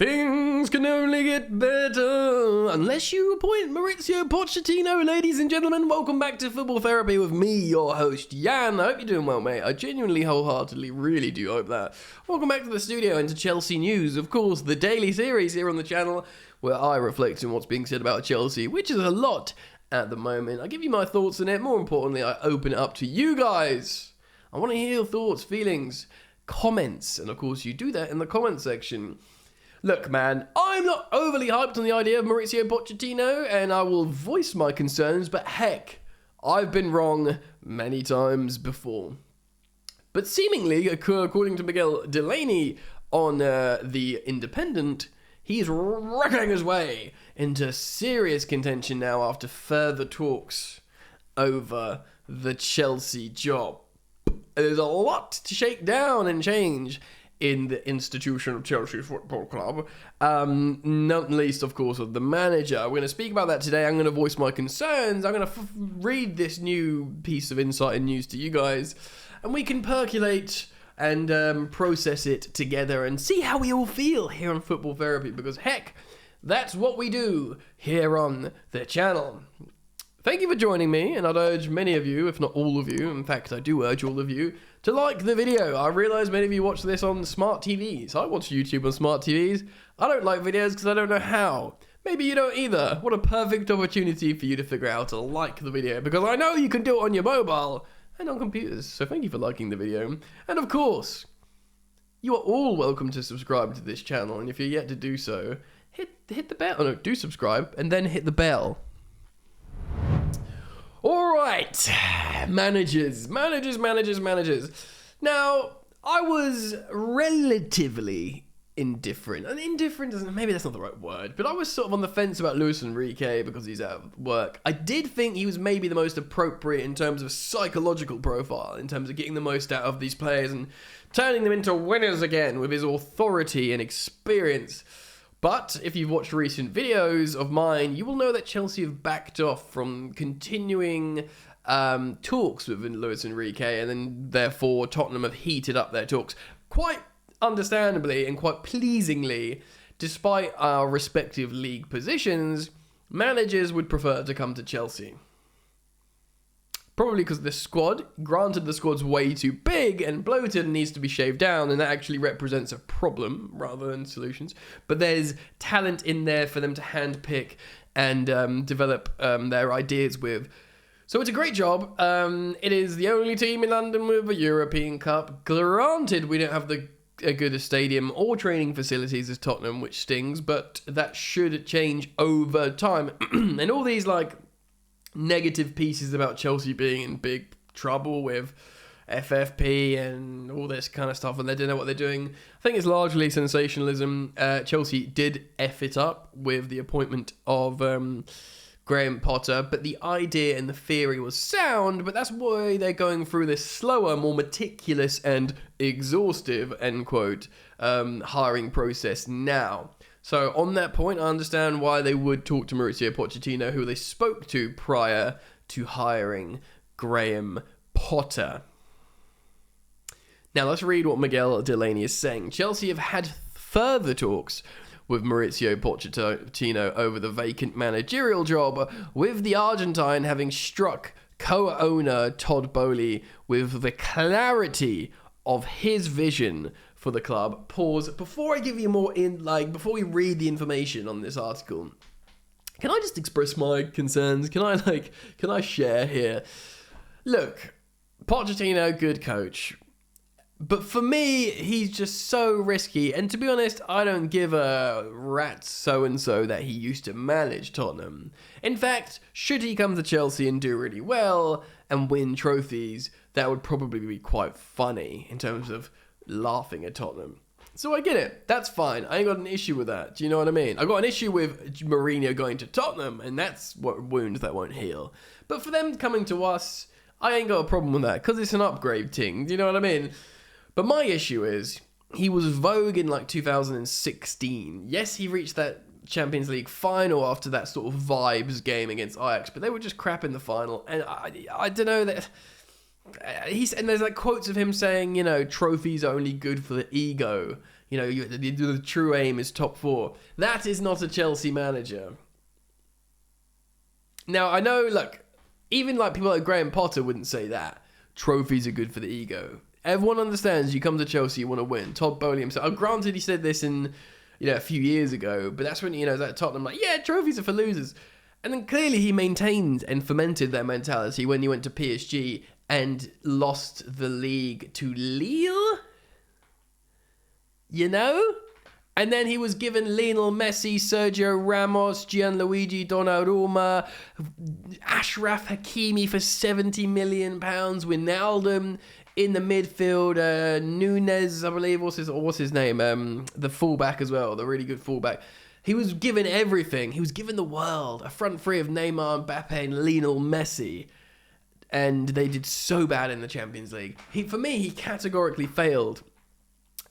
Things can only get better unless you appoint Maurizio Pochettino. Ladies and gentlemen, welcome back to Football Therapy with me, your host, Jan. I hope you're doing well, mate. I genuinely, wholeheartedly, really do hope that. Welcome back to the studio and to Chelsea News, of course, the daily series here on the channel where I reflect on what's being said about Chelsea, which is a lot at the moment. I give you my thoughts on it. More importantly, I open it up to you guys. I want to hear your thoughts, feelings, comments, and of course, you do that in the comment section. Look, man, I'm not overly hyped on the idea of Maurizio Pochettino, and I will voice my concerns, but heck, I've been wrong many times before. But seemingly, according to Miguel Delaney on The Independent, he's wrecking his way into serious contention now after further talks over the Chelsea job. There's a lot to shake down and change in the institution of Chelsea Football Club, not least, of course, of the manager. We're going to speak about that today. I'm going to voice my concerns. I'm going to read this new piece of insight and news to you guys, and we can percolate and process it together and see how we all feel here on Football Therapy, because heck, that's what we do here on the channel. Thank you for joining me, and I'd urge many of you, if not all of you, in fact I do urge all of you, to like the video. I realise many of you watch this on smart TVs. I watch YouTube on smart TVs. I don't like videos because I don't know how. Maybe you don't either. What a perfect opportunity for you to figure out how to like the video, because I know you can do it on your mobile and on computers. So thank you for liking the video. And of course, you are all welcome to subscribe to this channel, and if you're yet to do so, hit the bell. Oh no, do subscribe and then hit the bell. All right, managers. Now, I was relatively indifferent. And indifferent doesn't, maybe that's not the right word, but I was sort of on the fence about Luis Enrique because he's out of work. I did think he was maybe the most appropriate in terms of psychological profile, in terms of getting the most out of these players and turning them into winners again with his authority and experience. But if you've watched recent videos of mine, you will know that Chelsea have backed off from continuing talks with Luis Enrique, and then therefore Tottenham have heated up their talks quite understandably and quite pleasingly. Despite our respective league positions, managers would prefer to come to Chelsea. Probably because the squad, granted the squad's way too big and bloated and needs to be shaved down, and that actually represents a problem rather than solutions. But there's talent in there for them to handpick and develop their ideas with. So it's a great job. It is the only team in London with a European Cup. Granted, we don't have a good stadium or training facilities as Tottenham, which stings, but that should change over time. And all these negative pieces about Chelsea being in big trouble with FFP and all this kind of stuff, and they don't know what they're doing, I think it's largely sensationalism. Chelsea did F it up with the appointment of Graham Potter, but the idea and the theory was sound, but that's why they're going through this slower, more meticulous and exhaustive, end quote, hiring process now. So on that point, I understand why they would talk to Maurizio Pochettino, who they spoke to prior to hiring Graham Potter. Now let's read what Miguel Delaney is saying. Chelsea have had further talks with Maurizio Pochettino over the vacant managerial job, with the Argentine having struck co-owner Todd Boehly with the clarity of his vision for the club. Pause. Before I give you more before we read the information on this article, can I just express my concerns? Can I share here? Look, Pochettino, good coach. But for me, he's just so risky. And to be honest, I don't give a rat's so-and-so that he used to manage Tottenham. In fact, should he come to Chelsea and do really well and win trophies, that would probably be quite funny in terms of laughing at Tottenham. So I get it. That's fine. I ain't got an issue with that. Do you know what I mean? I got an issue with Mourinho going to Tottenham, and that's what wounds that won't heal. But for them coming to us, I ain't got a problem with that because it's an upgrade thing. Do you know what I mean? But my issue is he was vogue in 2016. Yes, he reached that Champions League final after that sort of vibes game against Ajax, but they were just crap in the final. And I don't know that. And there's quotes of him saying, trophies are only good for the ego. the true aim is top 4. That is not a Chelsea manager. Now, I know, look, even like people like Graham Potter wouldn't say that. Trophies are good for the ego. Everyone understands you come to Chelsea, you want to win. Todd Boehly himself. Granted, he said this in, a few years ago, but that's when, at Tottenham, like, yeah, trophies are for losers. And then clearly he maintained and fomented that mentality when he went to PSG and lost the league to Lille. And then he was given Lionel Messi, Sergio Ramos, Gianluigi Donnarumma, Ashraf Hakimi for £70 million, Wijnaldum in the midfield, Nunes, I believe, what's his name? The fullback as well, the really good fullback. He was given everything. He was given the world. A front three of Neymar, Mbappe, and Lionel Messi. And they did so bad in the Champions League. For me, he categorically failed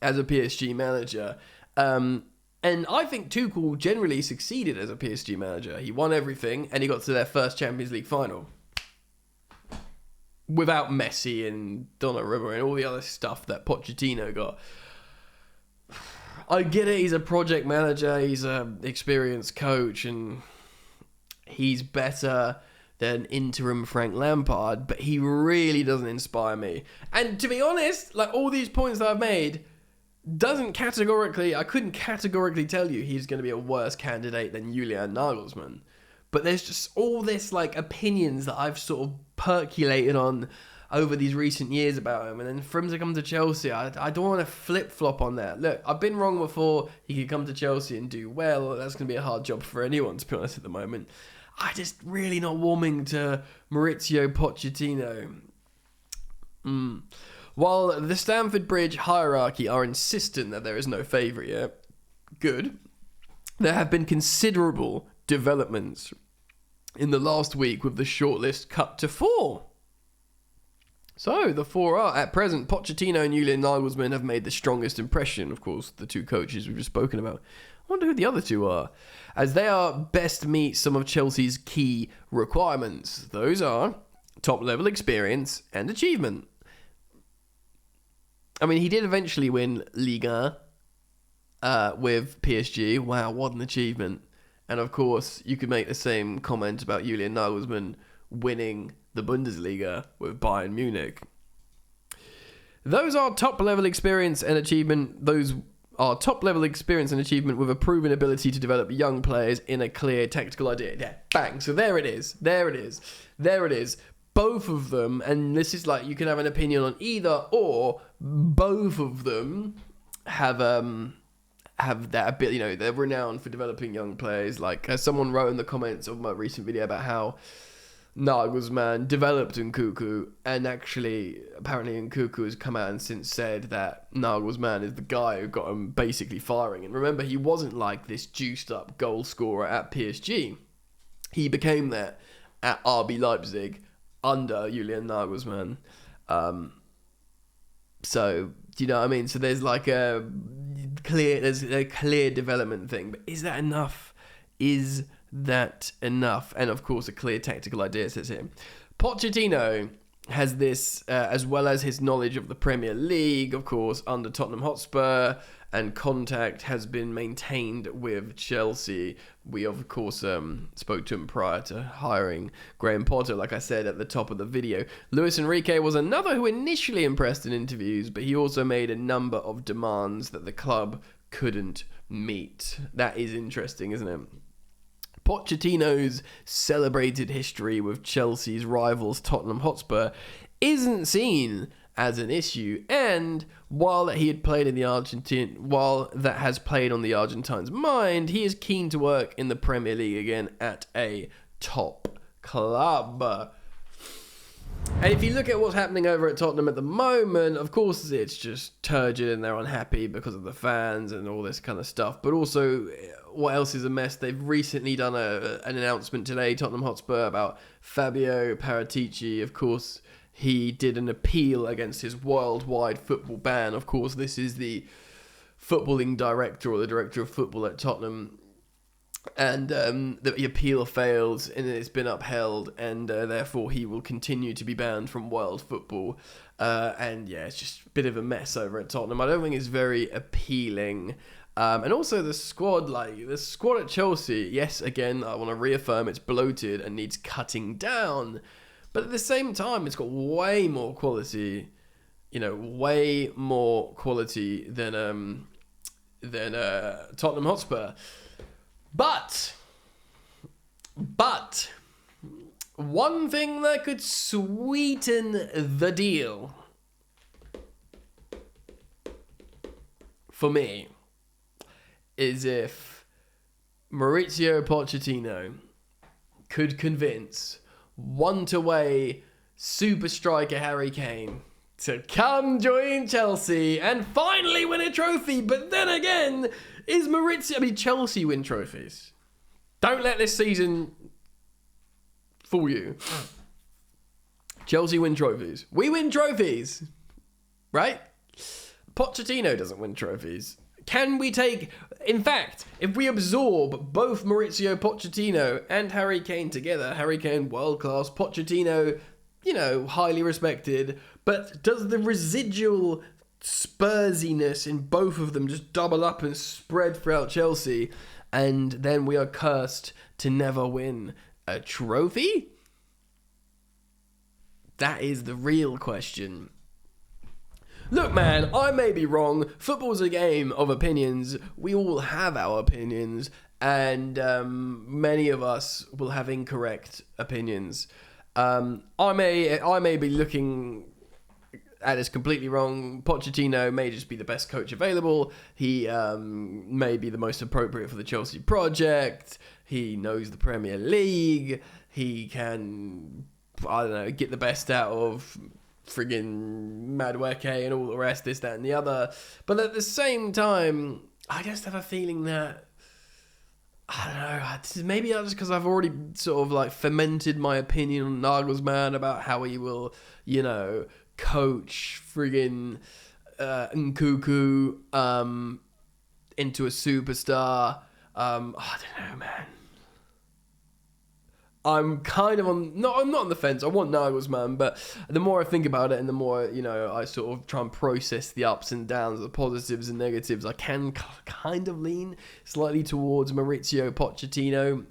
as a PSG manager. And I think Tuchel generally succeeded as a PSG manager. He won everything, and he got to their first Champions League final. Without Messi and Donnarumma and all the other stuff that Pochettino got. I get it, he's a project manager, he's an experienced coach, and he's better than interim Frank Lampard, but he really doesn't inspire me. And to be honest, like all these points that I've made, I couldn't categorically tell you he's going to be a worse candidate than Julian Nagelsmann. But there's just all this like opinions that I've sort of percolated on over these recent years about him. And then for him to come to Chelsea, I don't want to flip-flop on that. Look, I've been wrong before. He could come to Chelsea and do well. That's going to be a hard job for anyone, to be honest, at the moment. I just really not warming to Maurizio Pochettino. While the Stamford Bridge hierarchy are insistent that there is no favourite yet, good, there have been considerable developments in the last week with the shortlist cut to 4. So, the 4 are, at present, Pochettino and Julian Nagelsmann have made the strongest impression, of course, the 2 coaches we've just spoken about. I wonder who the other 2 are, as they are best meet some of Chelsea's key requirements. Those are top-level experience and achievement. I mean, he did eventually win Liga with PSG. Wow, what an achievement. And of course, you could make the same comment about Julian Nagelsmann winning the Bundesliga with Bayern Munich. Those are top-level experience and achievement. Those are top-level experience and achievement with a proven ability to develop young players in a clear tactical idea. Yeah, bang. So there it is. Both of them, and this is like, you can have an opinion on either or, both of them have that ability, they're renowned for developing young players. Like, as someone wrote in the comments of my recent video about how Nagelsmann developed Nkunku, and actually, apparently Nkunku has come out and since said that Nagelsmann is the guy who got him basically firing. And remember, he wasn't like this juiced up goal scorer at PSG. He became that at RB Leipzig under Julian Nagelsmann. So, do you know what I mean? So there's like a clear development thing. But is that enough? Is that enough? And of course, a clear tactical idea says here. Pochettino has this, as well as his knowledge of the Premier League, of course, under Tottenham Hotspur, and contact has been maintained with Chelsea. We, of course, spoke to him prior to hiring Graham Potter, like I said at the top of the video. Luis Enrique was another who initially impressed in interviews, but he also made a number of demands that the club couldn't meet. That is interesting, isn't it? Pochettino's celebrated history with Chelsea's rivals Tottenham Hotspur isn't seen as an issue, and while that has played on the Argentine's mind, he is keen to work in the Premier League again at a top club. And if you look at what's happening over at Tottenham at the moment, of course it's just turgid and they're unhappy because of the fans and all this kind of stuff. But also, what else is a mess? They've recently done an announcement today, Tottenham Hotspur, about Fabio Paratici. Of course, he did an appeal against his worldwide football ban. Of course, this is the footballing director or the director of football at Tottenham. and the appeal failed and it's been upheld, and therefore he will continue to be banned from world football. And yeah, it's just a bit of a mess over at Tottenham. I don't think it's very appealing. And also the squad at Chelsea, yes, again, I want to reaffirm it's bloated and needs cutting down. But at the same time, it's got way more quality, way more quality than Tottenham Hotspur. But one thing that could sweeten the deal for me is if Maurizio Pochettino could convince want-away super striker Harry Kane to come join Chelsea and finally win a trophy. But then again, Chelsea win trophies. Don't let this season fool you. Chelsea win trophies. We win trophies. Right? Pochettino doesn't win trophies. Can we take... In fact, if we absorb both Maurizio Pochettino and Harry Kane together, Harry Kane, world-class, Pochettino, highly respected, but does the residual Spursiness in both of them just double up and spread throughout Chelsea, and then we are cursed to never win a trophy? That is the real question. Look, man, I may be wrong. Football's a game of opinions. We all have our opinions, and many of us will have incorrect opinions. I may be looking at this completely wrong. Pochettino may just be the best coach available. He may be the most appropriate for the Chelsea project. He knows the Premier League. He can, get the best out of friggin' Madueke and all the rest, this, that, and the other. But at the same time, I just have a feeling that, I don't know, maybe just because I've already sort of fermented my opinion on Nagelsmann about how he will, coach friggin' Nkunku into a superstar. I don't know, man. I'm kind of I'm not on the fence. I want Nagelsmann, but the more I think about it and the more, I sort of try and process the ups and downs, the positives and negatives, I can kind of lean slightly towards Maurizio Pochettino.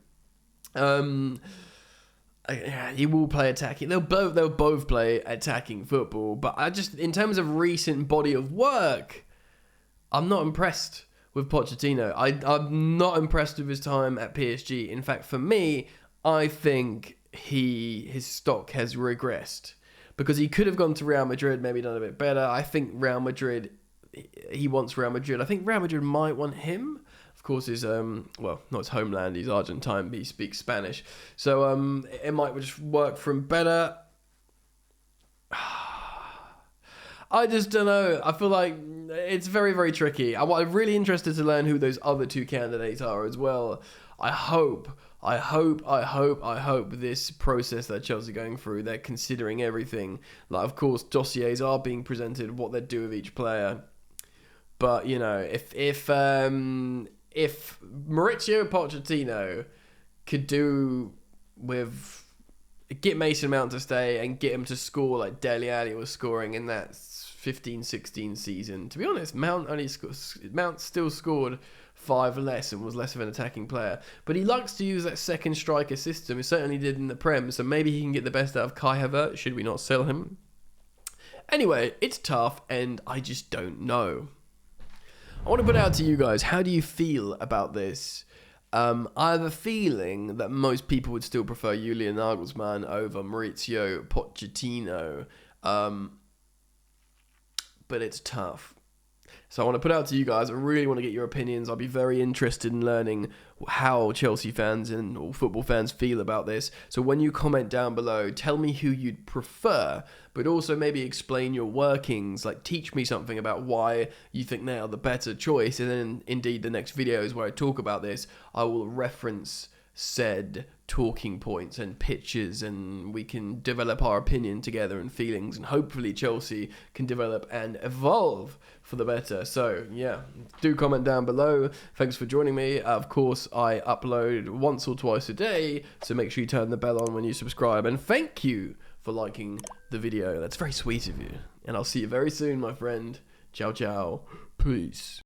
He will play attacking. They'll both play attacking football, but in terms of recent body of work, I'm not impressed with Pochettino. I'm not impressed with his time at PSG. In fact, for me, I think his stock has regressed because he could have gone to Real Madrid, maybe done a bit better. I think he wants Real Madrid. I think Real Madrid might want him. Of course, his not his homeland. He's Argentine, but he speaks Spanish, so it might just work for him better. I just don't know. I feel like it's very, very tricky. I'm really interested to learn who those other two candidates are as well. I hope this process that Chelsea are going through, they're considering everything. Of course, dossiers are being presented, what they do with each player. But, if Maurizio Pochettino could get Mason Mount to stay and get him to score like Dele Alli was scoring in that 15-16 season. To be honest, Mount still scored 5 less and was less of an attacking player. But he likes to use that second striker system. He certainly did in the Prem, so maybe he can get the best out of Kai Havertz, should we not sell him? Anyway, it's tough, and I just don't know. I want to put it out to you guys, how do you feel about this? I have a feeling that most people would still prefer Julian Nagelsmann over Maurizio Pochettino. But it's tough. So I want to put out to you guys, I really want to get your opinions. I'll be very interested in learning how Chelsea fans and all football fans feel about this. So when you comment down below, tell me who you'd prefer, but also maybe explain your workings, teach me something about why you think they are the better choice. And then indeed the next videos where I talk about this, I will reference said talking points and pitches, and we can develop our opinion together and feelings, and hopefully Chelsea can develop and evolve for the better. So yeah, do comment down below. Thanks for joining me. Of course, I upload once or twice a day, so make sure you turn the bell on when you subscribe, and thank you for liking the video. That's very sweet of you, and I'll see you very soon, my friend. Ciao ciao, peace.